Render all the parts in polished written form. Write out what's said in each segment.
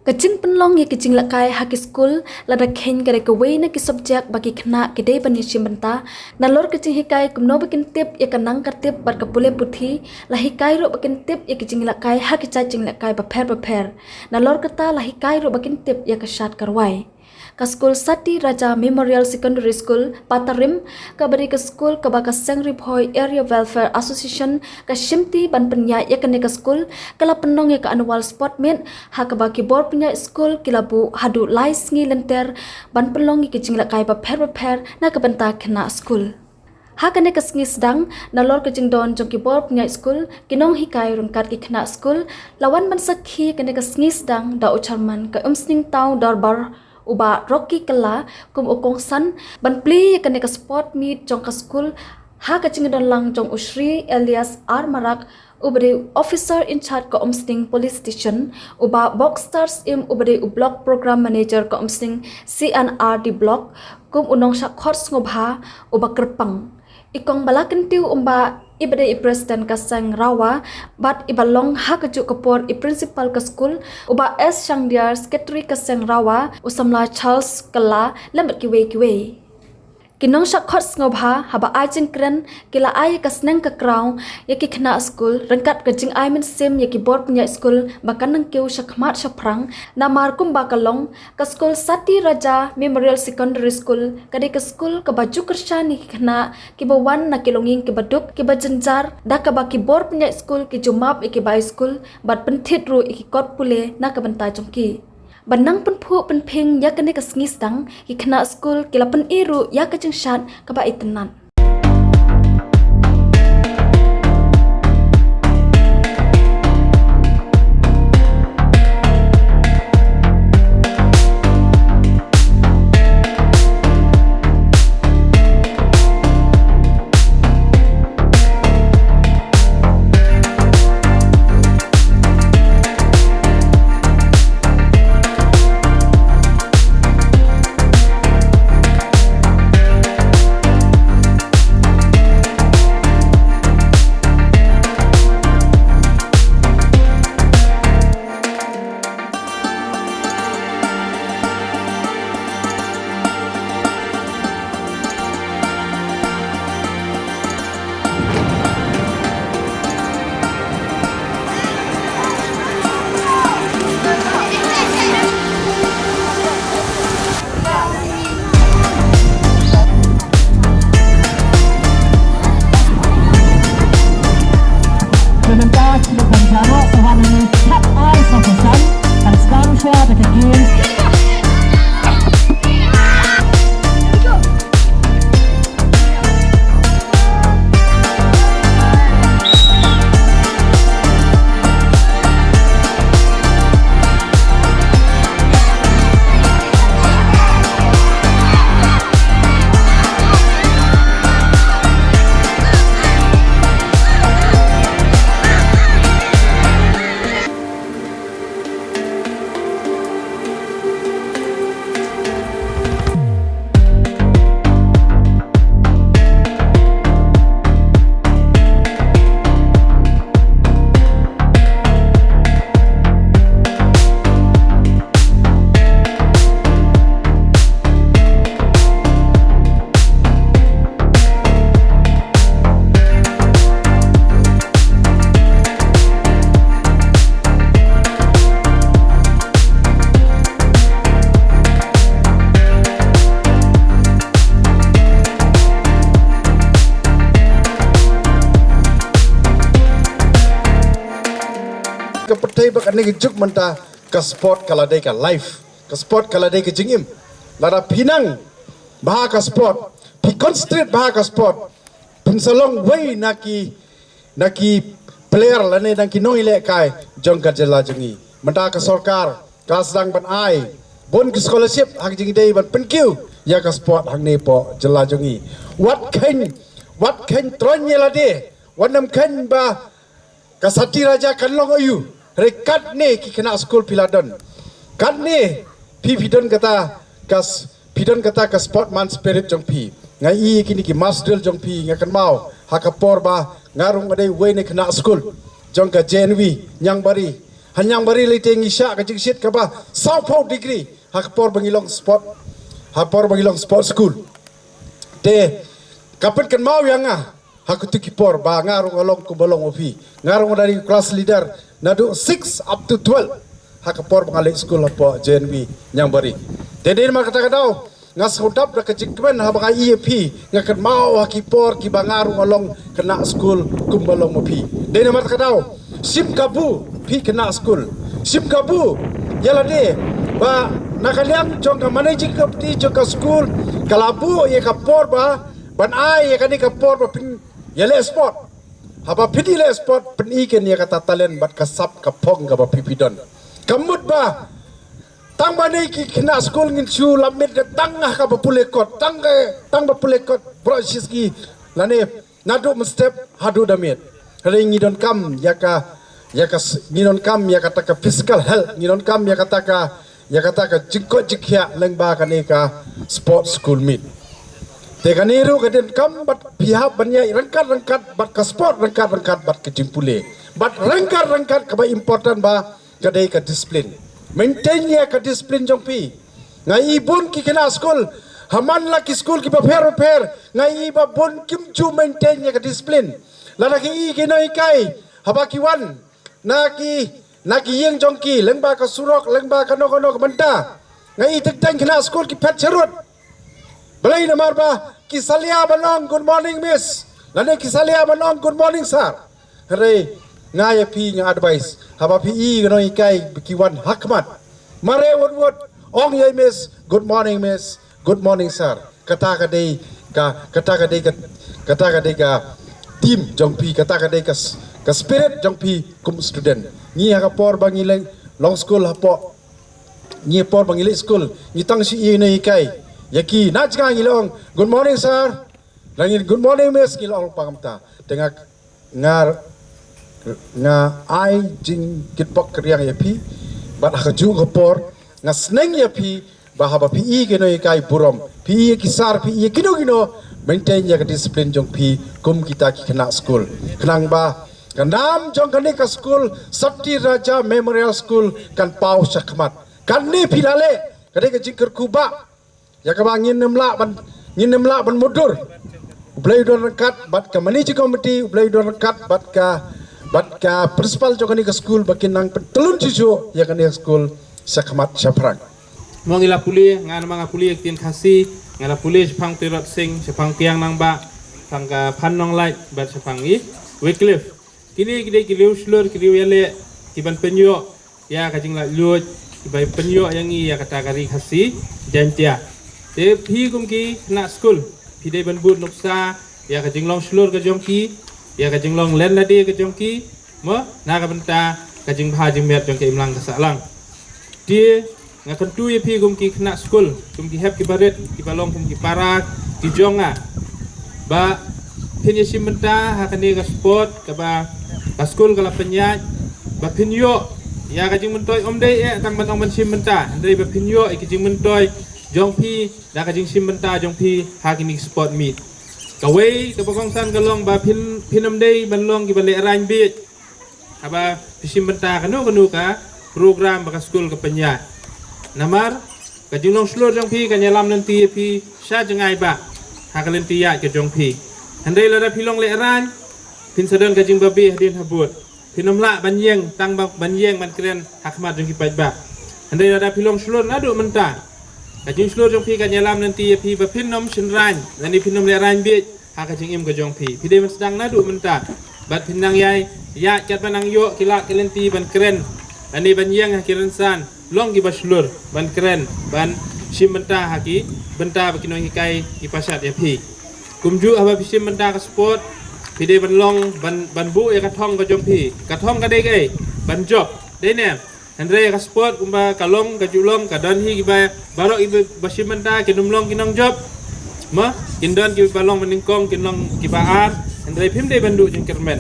Kecing penlong ya kecing lakai haki skul lada khen kare kawai na ki subjek bagi kena kidai bani simbenta nalor kecing hikai kumno bikin tip ya kanang kartip bar kapule puthi lah hikai ro bikin tip ya kecing lakai haki cacing lakai baper nalor kata lah hikai ro bikin tip ya kasat karwai ka skul Sati Raja Memorial Secondary School Patarim ka bari ka skul ka baka Sengri Phoi Area Welfare Association ka shimti ban penya ya ka skul kala penong ya ka annual sport meet ha ka baki bor penya skul kilabu hadu lais ngi lenter ban penong ki kicing la kai baper na ka benta kena skul hakane kasngi sedang nalor kecing don jong ki bor penya skul kinong hikai rungkat ki kena skul lawan ban sakhi kane kasngi sedang da ucharman ka umsning tau darbar uba Rocky Kala kum ukong san ban pli kane ka sport meet jong ka school ha ka chingdon lang jong Usri Elias R Marak ubade officer in charge ka umsting police station uba box stars ubade block program manager ka umsting CNR di block kum unong sha khors ngobha uba kerpang ikong balakan tiu ibade president ka sang rawa bat ibalong ha ka ju kapor principal ka school uba S Shangdiar secretary ka sang rawa usamla Charles Kala lambat kiwe kinong shakhot ngobha haba ajeng kren kila ay kasnang ka kraw yaki khna school rangkat ka jing ay min sim yaki bor punya school bakan nang keu shakhmat shaprang na markum bakalong ka school Sati Raja Memorial Secondary School kadi ka school ka baju kershani khna ki bawan na kilonging ki baduk ki bajanjar da ka baki bor punya school ki jumap iki bai school bat penthit ru iki kot pule na ka banta jongki Banang penpu penping ya kene kasngis dang ki kena school kila pen iru ya kaceng shat ka ba itenan. Kepertai bakat ni juk menta ke sport kaladai ka live ke sport kaladai ke jingim lada pinang bah ka sport pi concentrate bah ka sport pinsalong way naki player lane naki no ile kai jong ka jela jengi menta ka sarkar ka sedang ban ai bon ke scholarship hak jingi dei ban penkiu ya ka sport hang ne po jela jengi what can tron yelade wanam kan ba ka Sati Raja kan long ayu rekat ne ki kena school piladon kan ne pidon kata ka sportman spirit jong pi ngai i kini ki masdel jong pi ngakan mau hakapor ba ngarung adai we ne kena school jong ka JNV nyang bari hanyang bari lite ngisya ka jing sit ka ba South degree hakapor bangilong sport hapor bangilong sport school te kapit kan mau yang hakutu kipor ba ngarung along ku balong ofi ngarung dari class leader nadu 6 up to 12 hakapor bangalik school hapo JNB nyang bari te din ma kata kadau ngas hudap da kejikmen habang IEP ngakan mau hakipor ki bangarung along kena school kum balong ofi de ma kata kadau sim kabu pi kena school sim kabu yala de ba nakaliang jong ka managing committee jong ka school kalabu ye kapor ba ban ai ye kani kapor ba pin yele sport haba pidi le sport pin iken ye kata talent bat kasap kapong ka ba pipidon kamut ba tang bani ki kena school ngin chu lamit ka tangah ka ba pulekot tang ba pulekot brosiski lane nadu step hadu damit hari ngidon kam ya ka ngidon kam ya kata ka physical health ngidon kam ya kata ka jikko jikya lengba kanika sport school meet te kaniru kaden kam bat pihak banya rengkat bat ka sport rengkat bat ke jimpule bat rengkat ka ba important ba kadai ka disiplin maintain ya ka disiplin jong pi ngai ibun ki kena school haman la ki school ki ba fair ngai ba bon kim chu maintain ya ka disiplin lada ki i kena ikai haba ki wan naki yeng jongki lengba ka surok lengba ka no ka banta ngai tek tang kena school ki pet charut balai namar ba ki salia banong good morning miss lane ki salia banong good morning sir hare ngai pi nga advice haba pi i no ikai ki wan hakmat mare wot ong ye miss good morning sir kata ka dei ka team jongpi kata ka dei ka spirit jongpi kum student ni hakapor bangileng long school hapo ni por bangileng school ni tang si i nei kai yaki najga ngilong good morning sir langin good morning miss ngilong pakamta tengah nga ai jing kitpok kriang yapi bat hakaju kapor nga sneng yapi bahaba pi i genoi kai burom pi kisar pi kino maintain ya disiplin jong pi kum kita ki kena school kenang ba kanam jong kani ka school Sakti Raja Memorial School kan pau sakmat kan ni pilale kade ka jingker kuba ya ka bangin nemla ban mudur ublai don rekat bat ka managing committee ublai don rekat bat ka principal jong kani ka school bakin nang telun cucu ya kani school sakmat saprang mongila puli ngan mga puli tin khasi ngala puli sepang tirot sing sepang tiang nang ba pangka pannong light bat sepang i Wycliffe kini kiliu slur kiliu yale kiban penyo ya kajing la lut kibai penyo yang i ya kata kari khasi jantia te phi kum ki na school phi dei ban but noksa ya kajing long slur ka jongki ya kajing long len ladi ka jongki mo na ka benta kajing bha jing met jongki imlang ka salang dia ngakan tu ye phi kum ki na school kum ki hep ki baret ki balong kum ki parak ki jonga ba pinye simenta hakani ka sport ka ba ka school kala penyat ba pinyo ya kajing mentoy omdei tang batang ban simenta ndai ba pinyo ikijing mentoy jongpi da kajing simenta jongpi hakini sport meet kawai ka bagong san kalong ba pinomdei banlong ki bale arrange bit aba simenta kanu ka program ba ka school ka penyat namar kajing long slur jongpi kanyalam nanti pi sya jengai ba hakalenti ya ke jongpi handai lada pilong le arrange pin sedon kajing babi hadin habut pinomla banyeng tang banyeng man keren hakmat jong kipat ba handai ada pilong slur nadu menta kajing slur jong pi kanyalam nanti pi ba pinom sinran nani pinom le ran bi ha kajing im ka jong pi pide man sedang nadu menta bat pinang yai ya cat banang yo kila kelenti ban keren nani banyeng ha keren san long ki ba slur ban keren ban sim menta haki benta bakino hikai ki pasat ya pi kumju aba sim menta ka sport pide ban long ban bu ya katong ka jompi katong ka dei ban job dei ne andre ka sport umba kalong ka julong ka don hi ba baro ibe basimenta kinum long kinong job ma kindon ki balong meningkong kinong ki baar andre pim dei bandu jing kermen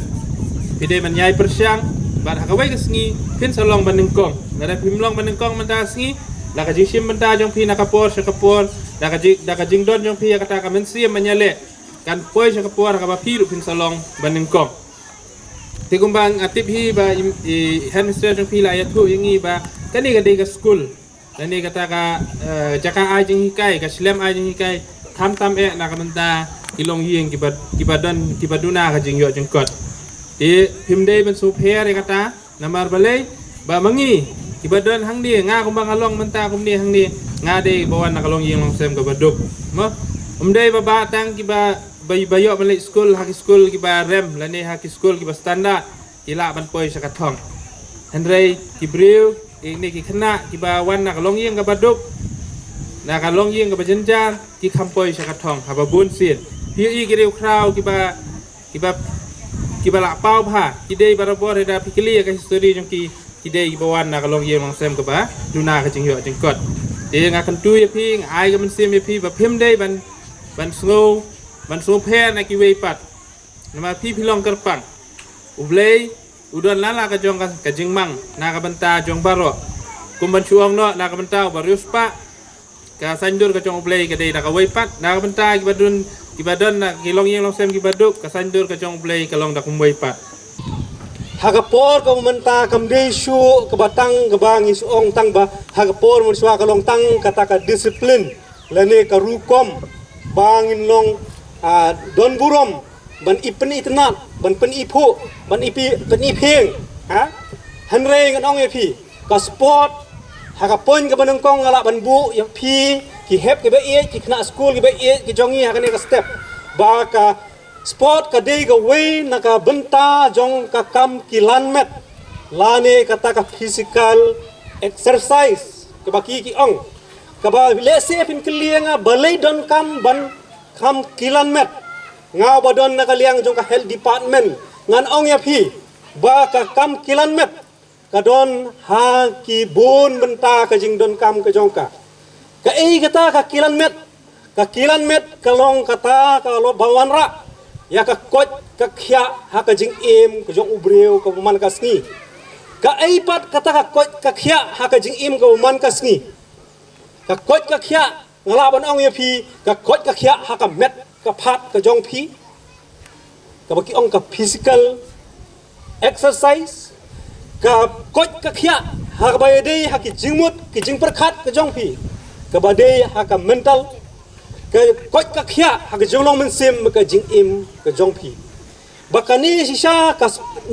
pide man yai persiang bar hakawai ka sngi pin salong meningkong ngara pim long meningkong menta sngi la ka jing menta jompi nakapor sakapor da ka jing don jompi ya kata ka mensi manyale kan poi sa kapuar ka ba piru pin salong baningkong Tikumbang atip hi ba administration pi la ya thu ingi ba kani ga de ga school lani kata ka jaka ai jing hikai ka slam ai jing hikai tam na kamanta ilong yeng kibaduna ka jing yo jengkot di pimdei ben super kata namar balai ba mangi kibadon hang di nga kumbang along menta kumni hang di nga de bawan nakalong yeng long sem ka baduk mo umdei ba tang kiba bayo balik school haki school kiba rem lani haki school kiba standard ila ban poi sakatong Henry kibriu ini ki kena kiba wan nak long yeng ka baduk nak long yeng ka bajenjar ki kampoi sakatong haba bun sin hi kiriu krau kiba la pau pha kidei barabor da pikili ka history jong ki kidei kiba wan nak long yeng long sem ka ba duna ka jingyo jingkot de nga kan tu ye pi ai ka man sim ye pi ba phim dei ban slow phe na ki wei pat nama pi pilong kerpang ublei udon lala ka jong ka jingmang na ka banta jong baro kumban chuang no na ka banta barius pa ka sandur ka jong play ka dei na ka weipat na ka banta kibadon na kilong yeng long sem kibaduk ka sandur ka jong play ka long da kum weipat hagapor ka menta kam dei shu ka batang ka bang isong tang ba hagapor mun swa ka long tang kata ka disiplin lane ka rukom bangin long don burom ban ipen itnat ban pen ipu ban ipi pen ipeng ha hanre ngan ong epi ka sport hagapon ka banang kong ala ban bu ya pi ki hep ke be e ki kna school ke be e ki jongi hakane ka step ba ka sport ka dei ka way na ka benta jong ka kam kilan met lane kata ka physical exercise ke baki ki ong ka ba le se pin klienga balai don kam ban kam kilan met ngau badon nakaliang jong ka health department ngan ong ya phi ba ka kam kilan met ka don ha ki bun benta ka jing don kam ka jong ka ei kata ka kilan met ka long kata ka lo bawan ra ya ka kot ka khya ha ka jing em ka jong ubreu ka man ka sngi ka ei pat kata ka kot ka khya ha ka jing em ka man ka sngi ka kot ka khya ngala ban ong ya phi ka kot ka khya ha ka met ka phat ka jong phi ka baki ong ka physical exercise ka kot ka khya ha ka bay dei ha ki jingmut ki jing perkhat ka jong phi ka ba dei ha ka mental ka kot ka khya ha ka jong long men sim ka jing im ka jong phi bakani shisha ka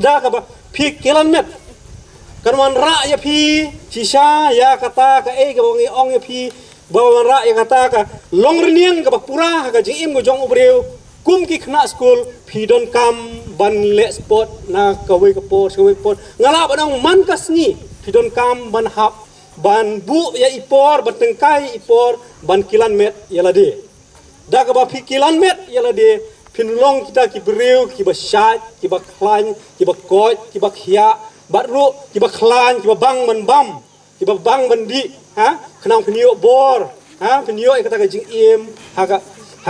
da ka ba phi kilan met kanwan ra ya phi shisha ya kata ka ka bongi ong ya phi bawan ra ya kata ka long reniang ka pura ka jing im go jong ubreu kum ki khna school phi don kam ban le sport na ka we ka pot ngala banang man ka sngi phi don kam ban hap ban bu ya ipor batengkai ipor ban kilan met yala de da ka ba phi kilan met yala de phin long kita ki breu ki ba shat ki ba khlan ki ba kot ki ba khia batru ki ba khlan ki ba bang man bam ki ba bang ban di ha khnang phnio bor ha phnio e kata ka jing im ha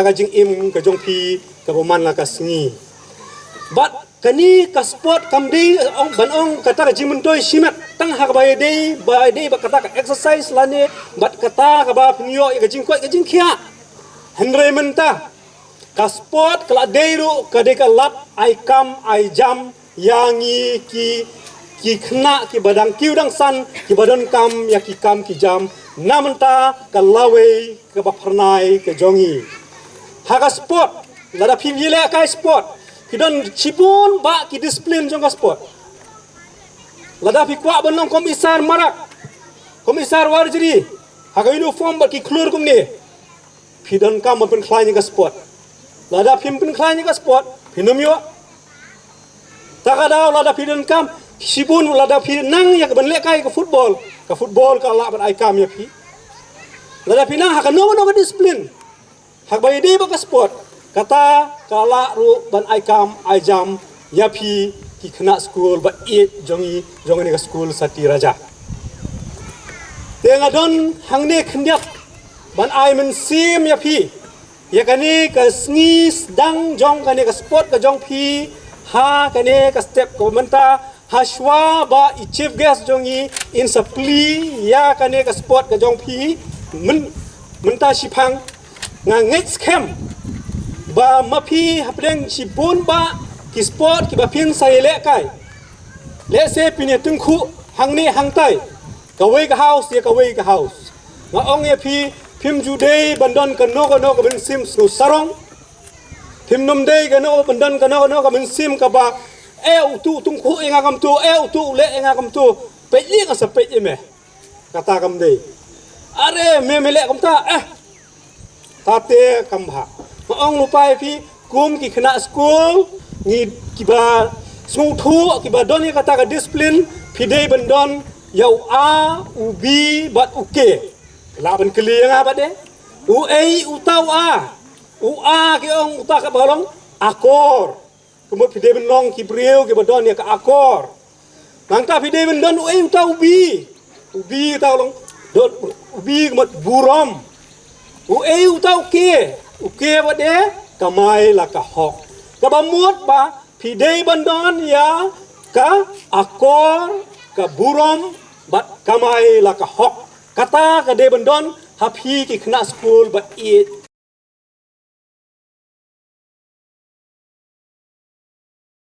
ka jing im ka jong phi ka boman la ka sngi bat kani ka sport kam dei ong ban ong kata ka jing mentoi simat tang ha ka ba dei ba kata ka exercise lane bat kata ka ba phnio e ka jing kwat ka jing khia henre menta ka sport kala dei ru ka de ka lap ai kam ai jam yangi ki khna ki badang kiu dang san ki badon kam ya ki kam ki jam namenta ka lawe ka ba pharnai ka jongi haga sport lada phimile ka sport ki don chipun ba ki discipline jong ka sport lada phi kwa bonong komisar marak komisar warjri haga uniform ba ki klur kum ne phi don kam pen khlai ka sport lada phim pen khlai ka sport phinomyo takadaw lada phi don kam sibun lada phi nang ya ban le kai ka football ka la ban ai kam ya phi lada phi nang ha ka no discipline hak bay dei ba ka sport kata kala ru ban ai kam ai jam ya phi ki khna school ba e jongi ni ka school sati raja tenga don hangne khndiak ban ai men sim ya phi ya kani ka snis dang jong kani ka sport ka jong phi ha kani ka step ko menta hashwa ba i chief guest jongi in sapli ya kane ka sport ka jong phi menta sipang nga next camp ba mapi hapdeng sibun ba ki sport ki ba phin sai le kai le se pine tung khu hang ni hang tai ka wei ka house ye ka wei ka house nga ong ye phim ju dei bandon ka no ka bin sim su sarong phim nom dei ka no bandon ka no ka bin sim ka ba eu tu tung khu enga kam tu eu tu le enga kam tu pe li ka sa pe me kata kam dei are me le kam ta tate kam ha ma ong lupai phi kum ki khna school ni ki ba sung thu ki ba don kata ka discipline phi dei bandon yau a u b bat u k la ban kli nga ba de u a u tau a ki ong ta ka balong akor kemudian phi dei bandong ki breu ki ba don ka akor nang ta phi dei bandon u a u tau u b tau long dot u b mat buram u a u tau k ba de kamai la ka hok ka ba mut ba phi dei bandon ya ka akor ka buram bat kamai la ka hok kata ka de bandon hapi ki khna school bat